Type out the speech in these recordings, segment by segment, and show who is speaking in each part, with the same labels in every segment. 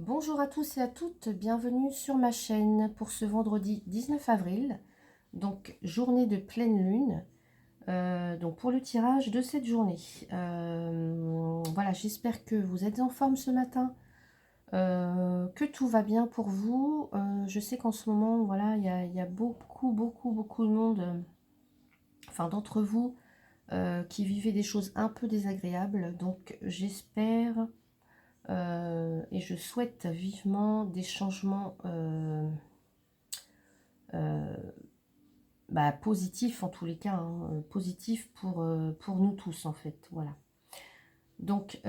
Speaker 1: Bonjour à tous et à toutes, bienvenue sur ma chaîne pour ce vendredi 19 avril, donc journée de pleine lune, donc pour le tirage de cette journée. Voilà, j'espère que vous êtes en forme ce matin, que tout va bien pour vous. Je sais qu'en ce moment, voilà, il y a beaucoup de monde, enfin d'entre vous, qui vivaient des choses un peu désagréables, donc j'espère... et je souhaite vivement des changements positifs en tous les cas, hein, positifs pour nous tous en fait. Voilà. Donc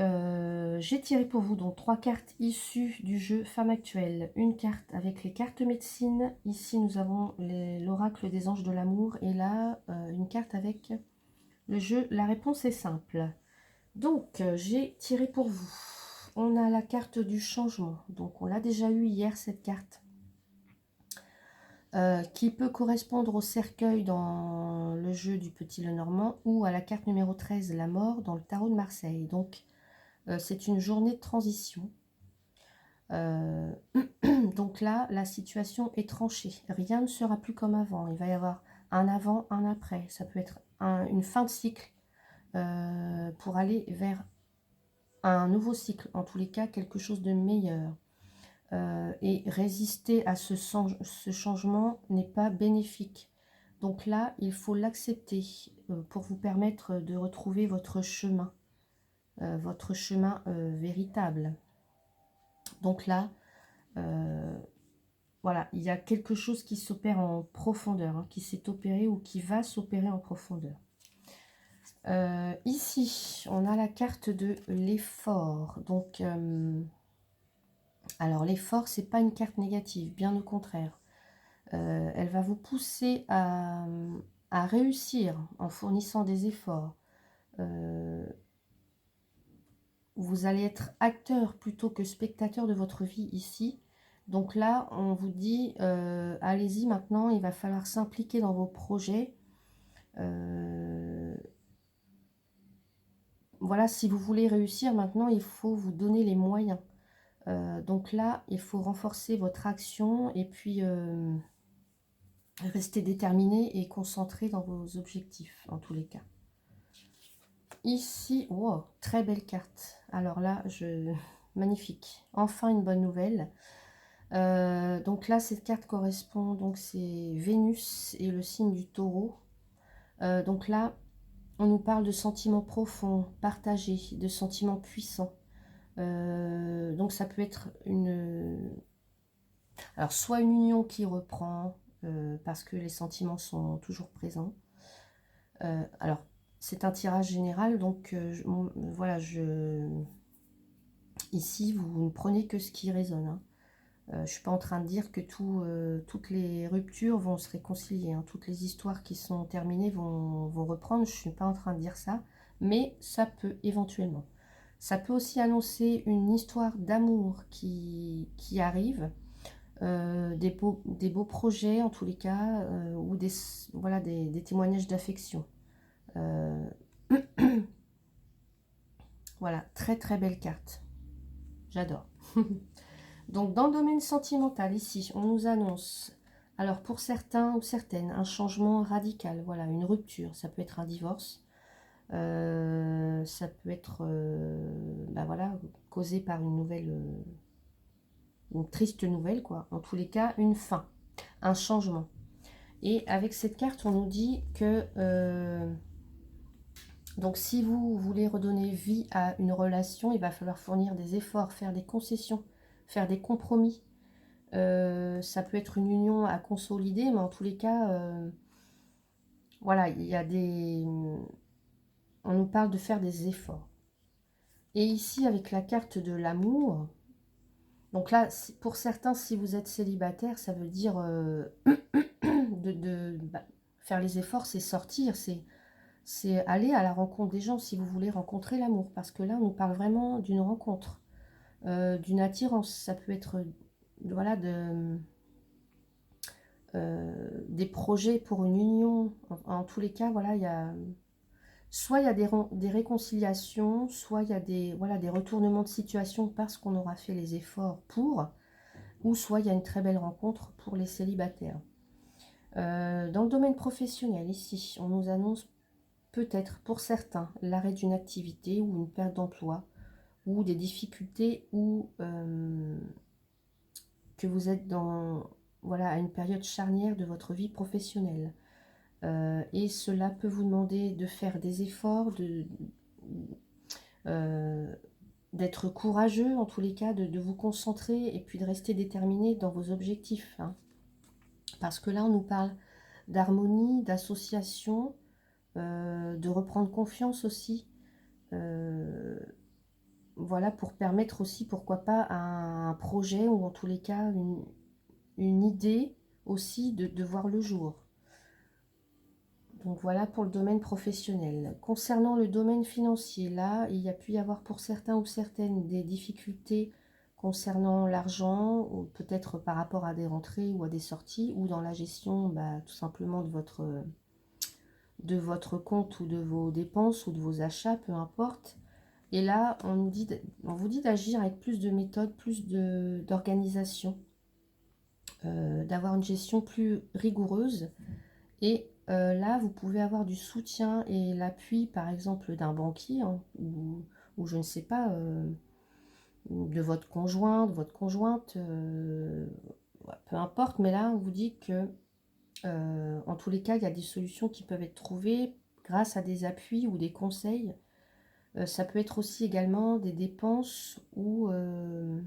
Speaker 1: j'ai tiré pour vous donc 3 cartes issues du jeu Femme Actuelle. Une carte avec les cartes médecine. Ici nous avons l'oracle des anges de l'amour. Et là une carte avec le jeu La réponse est simple. Donc j'ai tiré pour vous. On a la carte du changement. Donc on l'a déjà eu hier cette carte. Qui peut correspondre au cercueil dans le jeu du Petit Lenormand ou à la carte numéro 13, la mort, dans le tarot de Marseille. Donc, c'est une journée de transition. Euh, donc là, la situation est tranchée. Rien ne sera plus comme avant. Il va y avoir un avant, un après. Ça peut être une fin de cycle pour aller vers un nouveau cycle. En tous les cas, quelque chose de meilleur. Et résister à ce changement n'est pas bénéfique. Donc là, il faut l'accepter pour vous permettre de retrouver votre chemin véritable. Donc là, voilà, il y a quelque chose qui s'opère en profondeur, hein, qui s'est opéré ou qui va s'opérer en profondeur. Ici, on a la carte de l'effort. Donc, alors l'effort, c'est pas une carte négative, bien au contraire. Elle va vous pousser à réussir en fournissant des efforts. Vous allez être acteur plutôt que spectateur de votre vie ici. Donc là, on vous dit, allez-y maintenant, il va falloir s'impliquer dans vos projets. Voilà, si vous voulez réussir maintenant, il faut vous donner les moyens. Donc là, il faut renforcer votre action et puis rester déterminé et concentré dans vos objectifs, en tous les cas. Ici, wow, très belle carte. Alors là, magnifique. Enfin une bonne nouvelle. Donc là, cette carte correspond, donc c'est Vénus et le signe du taureau. Donc là, on nous parle de sentiments profonds, partagés, de sentiments puissants. Donc ça peut être alors soit une union qui reprend, parce que les sentiments sont toujours présents. Alors, c'est un tirage général, donc voilà, ici, vous ne prenez que ce qui résonne. Hein. Je ne suis pas en train de dire que toutes les ruptures vont se réconcilier. Hein. Toutes les histoires qui sont terminées vont reprendre. Je ne suis pas en train de dire ça. Mais ça peut éventuellement. Ça peut aussi annoncer une histoire d'amour qui arrive. Des beaux projets en tous les cas. Ou voilà, des témoignages d'affection. Voilà, très très belle carte. J'adore. Donc, dans le domaine sentimental, ici, on nous annonce, alors pour certains ou certaines, un changement radical, voilà, une rupture. Ça peut être un divorce, ça peut être, voilà, causé par une triste nouvelle, quoi. En tous les cas, une fin, un changement. Et avec cette carte, on nous dit que, donc si vous voulez redonner vie à une relation, il va falloir fournir des efforts, faire des concessions, faire des compromis. Ça peut être une union à consolider, mais en tous les cas, voilà, il y a on nous parle de faire des efforts. Et ici, avec la carte de l'amour, donc là, pour certains, si vous êtes célibataire, ça veut dire faire les efforts, c'est sortir, c'est aller à la rencontre des gens si vous voulez rencontrer l'amour. Parce que là, on nous parle vraiment d'une rencontre, d'une attirance. Ça peut être, voilà, des projets pour une union. En tous les cas, voilà, il y a Soit il y a des réconciliations, soit il y a voilà, des retournements de situation parce qu'on aura fait les efforts pour, ou soit il y a une très belle rencontre pour les célibataires. Dans le domaine professionnel, ici, on nous annonce peut-être pour certains l'arrêt d'une activité ou une perte d'emploi ou des difficultés ou que vous êtes dans, voilà, à une période charnière de votre vie professionnelle. Et cela peut vous demander de faire des efforts, euh, d'être courageux en tous les cas, de vous concentrer et puis de rester déterminé dans vos objectifs. Hein. Parce que là, on nous parle d'harmonie, d'association, de reprendre confiance aussi. Voilà, pour permettre aussi, pourquoi pas, un projet ou en tous les cas une idée aussi de voir le jour. Donc voilà pour le domaine professionnel. Concernant le domaine financier, là, il y a pu y avoir pour certains ou certaines des difficultés concernant l'argent, ou peut-être par rapport à des rentrées ou à des sorties, ou dans la gestion tout simplement de votre compte ou de vos dépenses ou de vos achats, peu importe. Et là, on vous dit d'agir avec plus de méthode, plus d'organisation, d'avoir une gestion plus rigoureuse. Et là, vous pouvez avoir du soutien et l'appui, par exemple, d'un banquier, hein, ou je ne sais pas, de votre conjoint, de votre conjointe, ouais, peu importe. Mais là, on vous dit que, en tous les cas, il y a des solutions qui peuvent être trouvées grâce à des appuis ou des conseils. Ça peut être aussi également des dépenses ou ouais,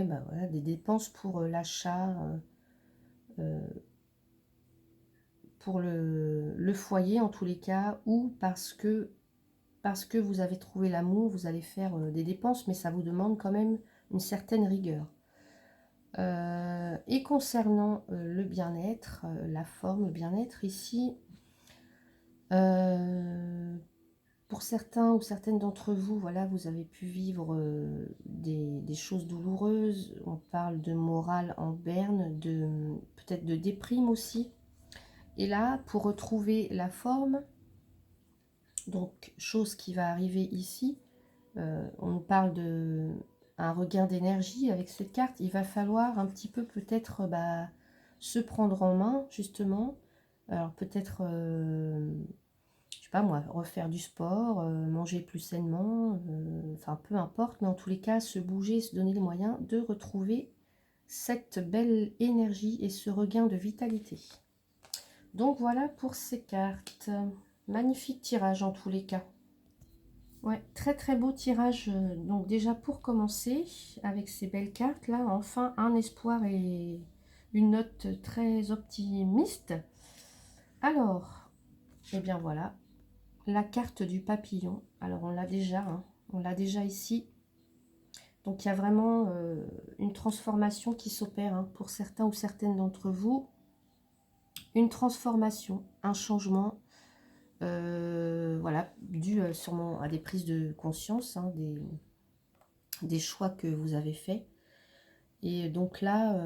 Speaker 1: voilà, des dépenses pour l'achat, pour le foyer en tous les cas, ou parce que vous avez trouvé l'amour, vous allez faire des dépenses, mais ça vous demande quand même une certaine rigueur. Et concernant le bien-être, la forme, le bien-être, ici, pour certains ou certaines d'entre vous, voilà, vous avez pu vivre des choses douloureuses. On parle de morale en berne, peut-être de déprime aussi. Et là, pour retrouver la forme, donc chose qui va arriver ici, on nous parle de un regain d'énergie avec cette carte. Il va falloir un petit peu peut-être se prendre en main, justement. Alors peut-être, je sais pas moi, refaire du sport, manger plus sainement, enfin peu importe, mais en tous les cas, se bouger, se donner les moyens de retrouver cette belle énergie et ce regain de vitalité. Donc voilà pour ces cartes. Magnifique tirage en tous les cas. Ouais, très très beau tirage. Donc déjà pour commencer, avec ces belles cartes là, enfin un espoir et une note très optimiste. Alors, eh bien voilà, la carte du papillon. Alors on l'a déjà, hein, on l'a déjà ici. Donc il y a vraiment une transformation qui s'opère hein, pour certains ou certaines d'entre vous. Une transformation, un changement. Voilà, dû sûrement à des prises de conscience, hein, des choix que vous avez faits. Et donc là,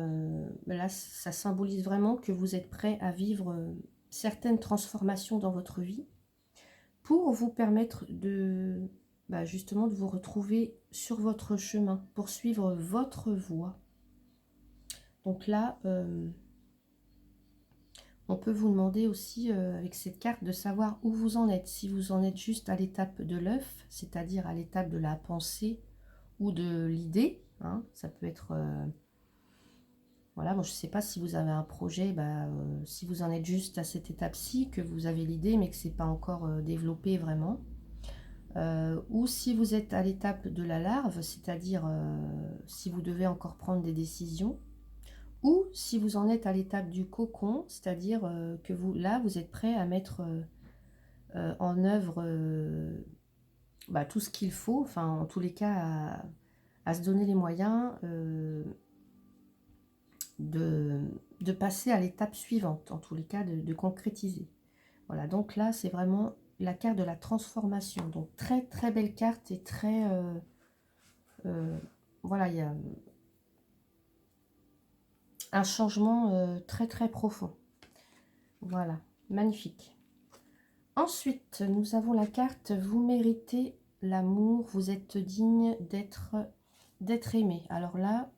Speaker 1: là, ça symbolise vraiment que vous êtes prêt à vivre certaines transformations dans votre vie pour vous permettre de justement de vous retrouver sur votre chemin, poursuivre votre voie. Donc là, on peut vous demander aussi, avec cette carte, de savoir où vous en êtes. Si vous en êtes juste à l'étape de l'œuf, c'est-à-dire à l'étape de la pensée ou de l'idée. Hein, ça peut être... voilà, moi je ne sais pas si vous avez un projet, si vous en êtes juste à cette étape-ci, que vous avez l'idée, mais que ce n'est pas encore développé vraiment. Ou si vous êtes à l'étape de la larve, c'est-à-dire si vous devez encore prendre des décisions. Ou si vous en êtes à l'étape du cocon, c'est-à-dire que vous êtes prêt à mettre en œuvre tout ce qu'il faut, enfin en tous les cas à se donner les moyens de passer à l'étape suivante, en tous les cas de concrétiser. Voilà, donc là c'est vraiment la carte de la transformation. Donc très très belle carte et très... voilà, il y a un changement très très profond. Voilà, magnifique. Ensuite, nous avons la carte « Vous méritez l'amour, vous êtes digne d'être aimé ». Alors là,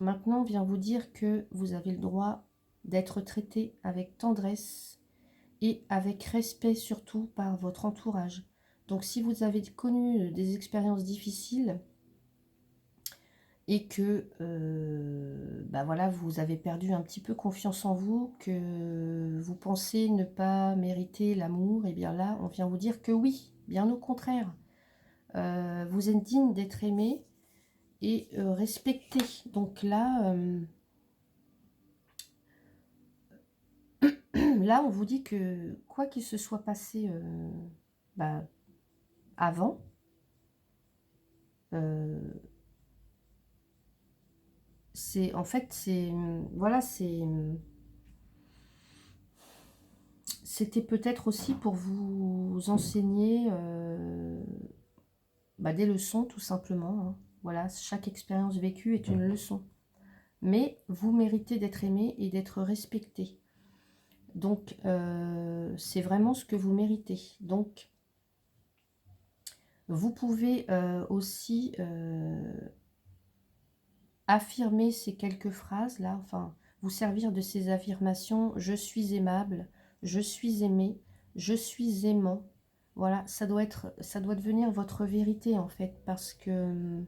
Speaker 1: maintenant, on vient vous dire que vous avez le droit d'être traité avec tendresse et avec respect surtout par votre entourage. Donc si vous avez connu des expériences difficiles et que bah voilà, vous avez perdu un petit peu confiance en vous, que vous pensez ne pas mériter l'amour, et bien là, on vient vous dire que oui, bien au contraire. Vous êtes digne d'être aimé et respecté. Donc là, là, on vous dit que quoi qu'il se soit passé bah, avant, c'est en fait, c'est voilà, c'était peut-être aussi pour vous enseigner bah, des leçons, tout simplement. Hein. Voilà, chaque expérience vécue est une leçon. Mais vous méritez d'être aimé et d'être respecté. Donc, c'est vraiment ce que vous méritez. Donc, vous pouvez aussi affirmer ces quelques phrases-là, enfin, vous servir de ces affirmations. Je suis aimable, je suis aimé, je suis aimant. Voilà, ça doit devenir votre vérité en fait, parce que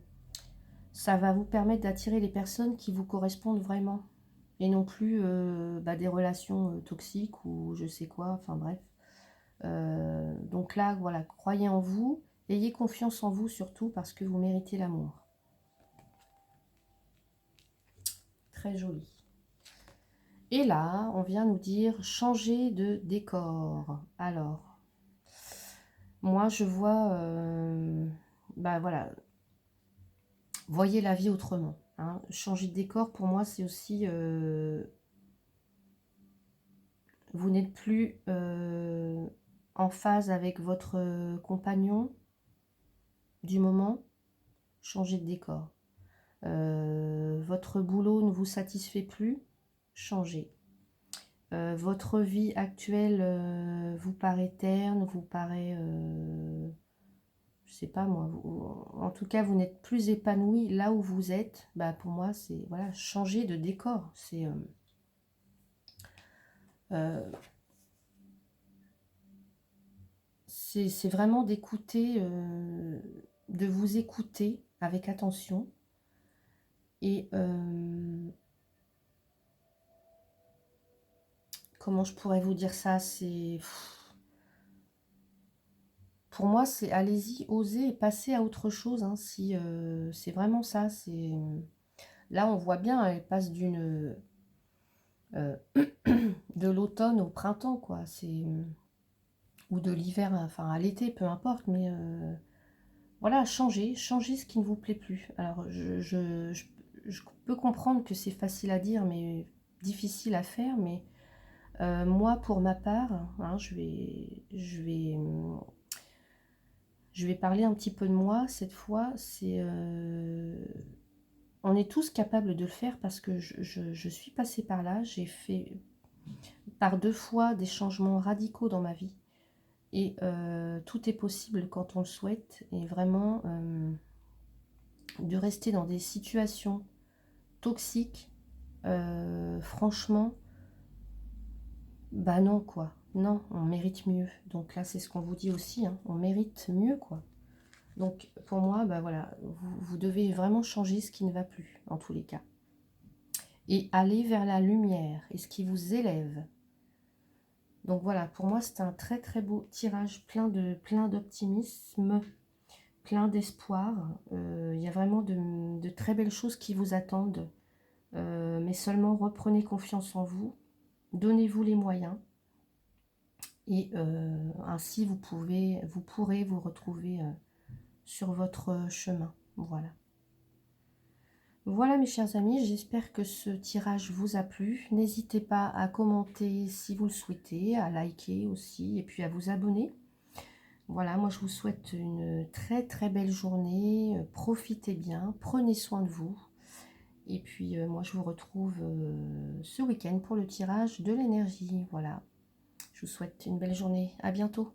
Speaker 1: ça va vous permettre d'attirer les personnes qui vous correspondent vraiment. Et non plus bah, des relations toxiques ou je sais quoi, enfin bref. Donc là, voilà, croyez en vous, ayez confiance en vous surtout parce que vous méritez l'amour. Très joli. Et là, on vient nous dire changer de décor. Alors, moi je vois, bah voilà, voyez la vie autrement. Hein. Changer de décor, pour moi, c'est aussi, vous n'êtes plus en phase avec votre compagnon du moment, changez de décor. Votre boulot ne vous satisfait plus, changez. Votre vie actuelle vous paraît terne, vous paraît, je sais pas moi, en tout cas vous n'êtes plus épanoui là où vous êtes. Bah pour moi c'est voilà, changer de décor. C'est vraiment d'écouter, de vous écouter avec attention et comment je pourrais vous dire ça, c'est pour moi c'est allez-y, osez et passez à autre chose. Hein, si c'est vraiment ça, c'est là on voit bien, elle passe d'une de l'automne au printemps quoi. C'est ou de l'hiver, enfin à l'été, peu importe, mais voilà, changez ce qui ne vous plaît plus. Alors, je peux comprendre que c'est facile à dire, mais difficile à faire, mais moi, pour ma part, hein, je vais parler un petit peu de moi cette fois. On est tous capables de le faire parce que je suis passée par là. J'ai fait par 2 fois des changements radicaux dans ma vie. Et tout est possible quand on le souhaite. Et vraiment, de rester dans des situations toxiques, franchement, bah non, quoi. Non, on mérite mieux. Donc là, c'est ce qu'on vous dit aussi, hein, on mérite mieux, quoi. Donc, pour moi, bah voilà, vous devez vraiment changer ce qui ne va plus, en tous les cas. Et aller vers la lumière, et ce qui vous élève. Donc voilà, pour moi, c'est un très très beau tirage, plein d'optimisme, plein d'espoir. Il y a vraiment de très belles choses qui vous attendent. Mais seulement reprenez confiance en vous, donnez-vous les moyens. Et ainsi, vous pourrez vous retrouver sur votre chemin. Voilà. Voilà mes chers amis, j'espère que ce tirage vous a plu. N'hésitez pas à commenter si vous le souhaitez, à liker aussi et puis à vous abonner. Voilà, moi je vous souhaite une très très belle journée. Profitez bien, prenez soin de vous. Et puis, moi, je vous retrouve ce week-end pour le tirage de l'énergie. Voilà. Je vous souhaite une belle journée. À bientôt.